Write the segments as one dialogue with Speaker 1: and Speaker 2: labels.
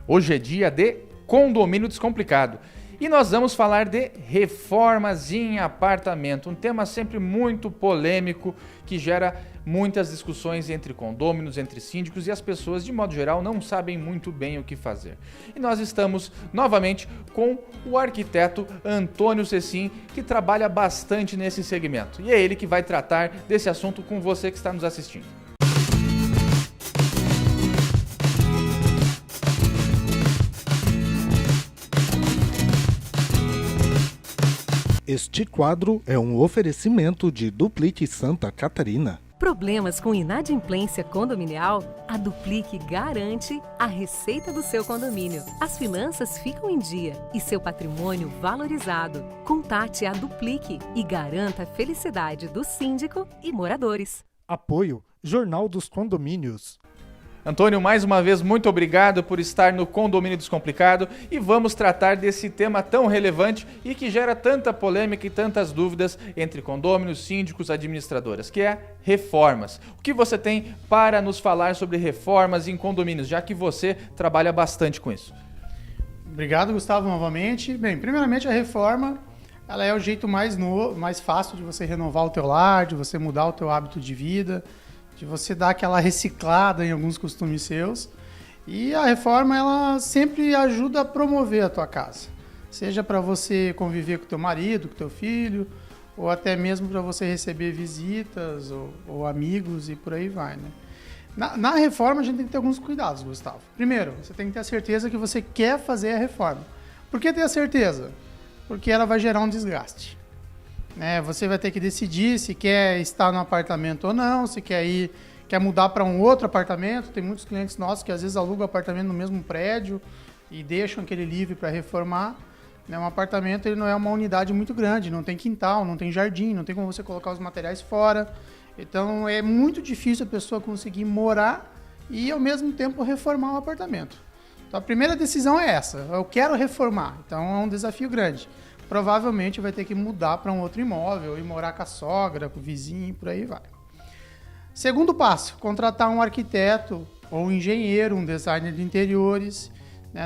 Speaker 1: Hoje é dia de condomínio descomplicado e nós vamos falar de reformas em apartamento, um tema sempre muito polêmico que gera muitas discussões entre condôminos, entre síndicos e as pessoas de modo geral não sabem muito bem o que fazer. E nós estamos novamente com o arquiteto Antônio Cecim, que trabalha bastante nesse segmento e é ele que vai tratar desse assunto com você que está nos assistindo.
Speaker 2: Este quadro é um oferecimento de Duplique Santa Catarina.
Speaker 3: Problemas com inadimplência condominial? A Duplique garante a receita do seu condomínio. As finanças ficam em dia e seu patrimônio valorizado. Contate a Duplique e garanta a felicidade do síndico e moradores.
Speaker 2: Apoio Jornal dos Condomínios.
Speaker 1: Antônio, mais uma vez, muito obrigado por estar no Condomínio Descomplicado e vamos tratar desse tema tão relevante e que gera tanta polêmica e tantas dúvidas entre condôminos, síndicos, administradoras, que é reformas. O que você tem para nos falar sobre reformas em condomínios, já que você trabalha bastante com isso?
Speaker 4: Obrigado, Gustavo, novamente. Bem, primeiramente a reforma, ela é o jeito mais fácil de você renovar o teu lar, de você mudar o teu hábito de vida, de você dar aquela reciclada em alguns costumes seus. E a reforma, ela sempre ajuda a promover a tua casa. Seja para você conviver com teu marido, com teu filho, ou até mesmo para você receber visitas ou amigos e por aí vai, né? Na reforma, a gente tem que ter alguns cuidados, Gustavo. Primeiro, você tem que ter a certeza que você quer fazer a reforma. Por que ter a certeza? Porque ela vai gerar um desgaste. Você vai ter que decidir se quer estar no apartamento ou não, se quer mudar para um outro apartamento. Tem muitos clientes nossos que às vezes alugam apartamento no mesmo prédio e deixam aquele livre para reformar. Um apartamento, ele não é uma unidade muito grande, não tem quintal, não tem jardim, não tem como você colocar os materiais fora. Então é muito difícil a pessoa conseguir morar e ao mesmo tempo reformar o apartamento. Então a primeira decisão é essa: eu quero reformar. Então é um desafio grande. Provavelmente vai ter que mudar para um outro imóvel e morar com a sogra, com o vizinho e por aí vai. Segundo passo, contratar um arquiteto ou um engenheiro, um designer de interiores.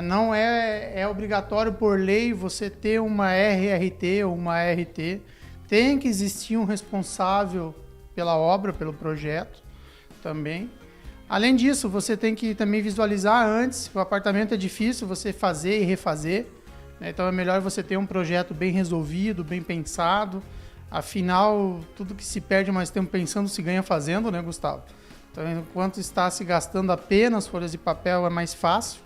Speaker 4: Não é obrigatório por lei você ter uma RRT ou uma RT. Tem que existir um responsável pela obra, pelo projeto também. Além disso, você tem que também visualizar antes. O apartamento é difícil você fazer e refazer. Então é melhor você ter um projeto bem resolvido, bem pensado. Afinal, tudo que se perde mais tempo pensando se ganha fazendo, né, Gustavo? Então, enquanto está se gastando apenas folhas de papel, é mais fácil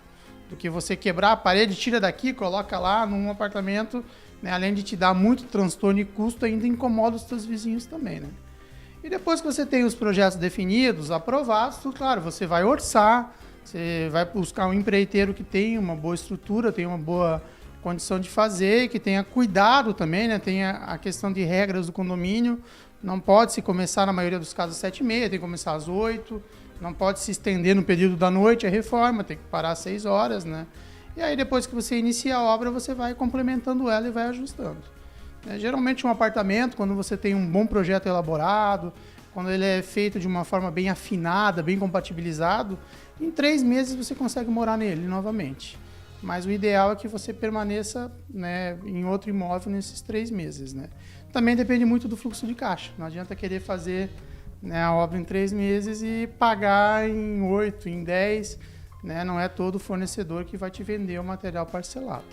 Speaker 4: do que você quebrar a parede, tira daqui, coloca lá num apartamento, né? Além de te dar muito transtorno e custo, ainda incomoda os seus vizinhos também, né? E depois que você tem os projetos definidos, aprovados, claro, você vai orçar, você vai buscar um empreiteiro que tenha uma boa estrutura, tenha uma boa condição de fazer, que tenha cuidado também, né? Tem a questão de regras do condomínio. Não pode se começar, na maioria dos casos, às 7h30, tem que começar às 8h. Não pode se estender no período da noite a reforma, tem que parar às 6 horas, né? E aí, depois que você inicia a obra, você vai complementando ela e vai ajustando. Geralmente, um apartamento, quando você tem um bom projeto elaborado, quando ele é feito de uma forma bem afinada, bem compatibilizado, em 3 meses você consegue morar nele novamente. Mas o ideal é que você permaneça, né, em outro imóvel nesses 3 meses, né? Também depende muito do fluxo de caixa. Não adianta querer fazer, né, a obra em 3 meses e pagar em 8, em 10. Né? Não é todo fornecedor que vai te vender o material parcelado.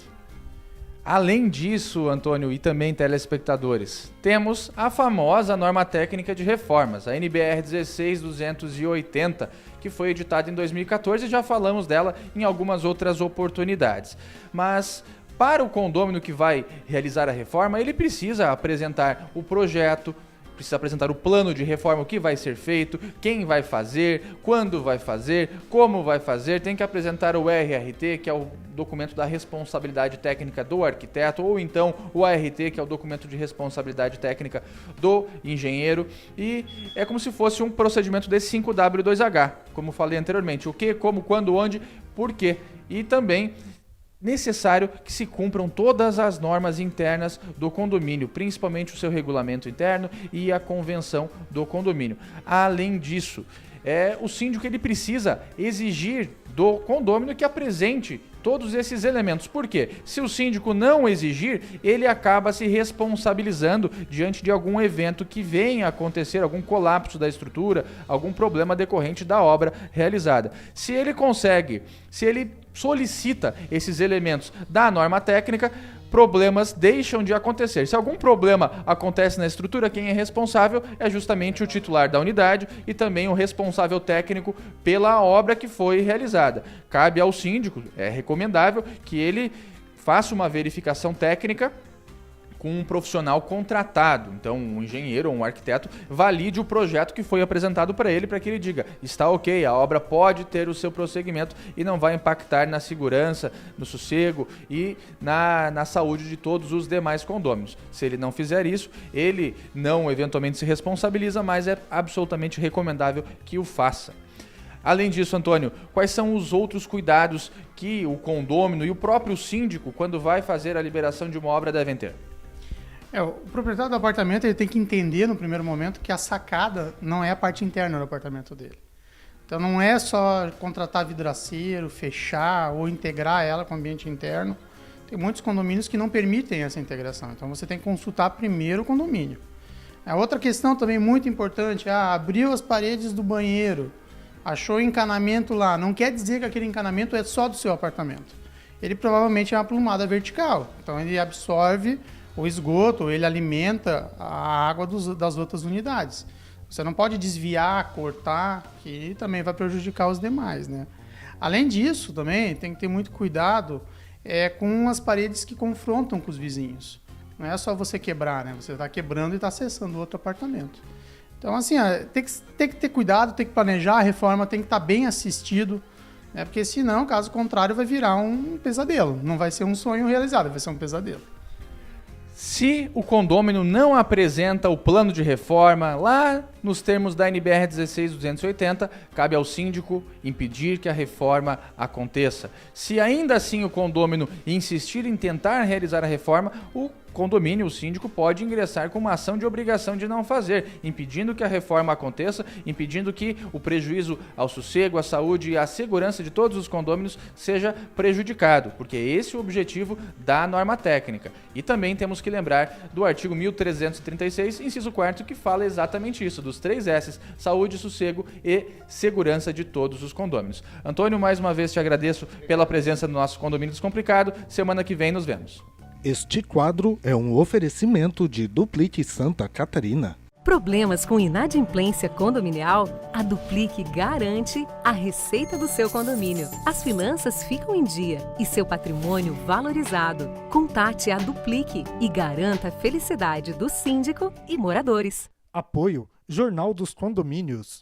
Speaker 1: Além disso, Antônio, e também telespectadores, temos a famosa norma técnica de reformas, a NBR 16280, que foi editada em 2014 e já falamos dela em algumas outras oportunidades. Mas para o condômino que vai realizar a reforma, ele precisa apresentar o projeto, precisa apresentar o plano de reforma, o que vai ser feito, quem vai fazer, quando vai fazer, como vai fazer, tem que apresentar o RRT, que é o documento da responsabilidade técnica do arquiteto, ou então o ART, que é o documento de responsabilidade técnica do engenheiro, e é como se fosse um procedimento de 5W2H, como falei anteriormente, o que, como, quando, onde, por quê, e também necessário que se cumpram todas as normas internas do condomínio, principalmente o seu regulamento interno e a convenção do condomínio. Além disso, o síndico ele precisa exigir do condômino que apresente todos esses elementos. Por quê? Se o síndico não exigir, ele acaba se responsabilizando diante de algum evento que venha a acontecer, algum colapso da estrutura, algum problema decorrente da obra realizada. Se ele solicita esses elementos da norma técnica, problemas deixam de acontecer. Se algum problema acontece na estrutura, quem é responsável é justamente o titular da unidade e também o responsável técnico pela obra que foi realizada. Cabe ao síndico, é recomendável que ele faça uma verificação técnica com um profissional contratado. Então, um engenheiro ou um arquiteto valide o projeto que foi apresentado para ele, para que ele diga, está ok, a obra pode ter o seu prosseguimento e não vai impactar na segurança, no sossego e na saúde de todos os demais condôminos. Se ele não fizer isso, ele não eventualmente se responsabiliza, mas é absolutamente recomendável que o faça. Além disso, Antônio, quais são os outros cuidados que o condômino e o próprio síndico, quando vai fazer a liberação de uma obra, devem ter?
Speaker 4: O proprietário do apartamento ele tem que entender no primeiro momento que a sacada não é a parte interna do apartamento dele. Então não é só contratar vidraceiro, fechar ou integrar ela com o ambiente interno. Tem muitos condomínios que não permitem essa integração. Então você tem que consultar primeiro o condomínio. A outra questão também muito importante é abriu as paredes do banheiro, achou encanamento lá. Não quer dizer que aquele encanamento é só do seu apartamento. Ele provavelmente é uma plumada vertical. Então ele absorve o esgoto, ele alimenta a água das outras unidades. Você não pode desviar, cortar, que também vai prejudicar os demais, né? Além disso, também tem que ter muito cuidado com as paredes que confrontam com os vizinhos. Não é só você quebrar, né? Você está quebrando e está acessando outro apartamento. Então, assim, tem que ter cuidado, tem que planejar, a reforma tem que estar bem assistido, né? Porque senão, caso contrário, vai virar um pesadelo. Não vai ser um sonho realizado, vai ser um pesadelo.
Speaker 1: Se o condômino não apresenta o plano de reforma lá nos termos da NBR 16280, cabe ao síndico impedir que a reforma aconteça. Se ainda assim o condômino insistir em tentar realizar a reforma, o condomínio, o síndico, pode ingressar com uma ação de obrigação de não fazer, impedindo que a reforma aconteça, impedindo que o prejuízo ao sossego, à saúde e à segurança de todos os condôminos seja prejudicado, porque esse é o objetivo da norma técnica. E também temos que lembrar do artigo 1336, inciso 4º, que fala exatamente isso, dos 3 S's, saúde, sossego e segurança de todos os condôminos. Antônio, mais uma vez te agradeço pela presença no nosso Condomínio Descomplicado. Semana que vem nos vemos.
Speaker 2: Este quadro é um oferecimento de Duplit Santa Catarina.
Speaker 3: Problemas com inadimplência condominial? A Duplique garante a receita do seu condomínio. As finanças ficam em dia e seu patrimônio valorizado. Contate a Duplique e garanta a felicidade do síndico e moradores.
Speaker 5: Apoio Jornal dos Condomínios.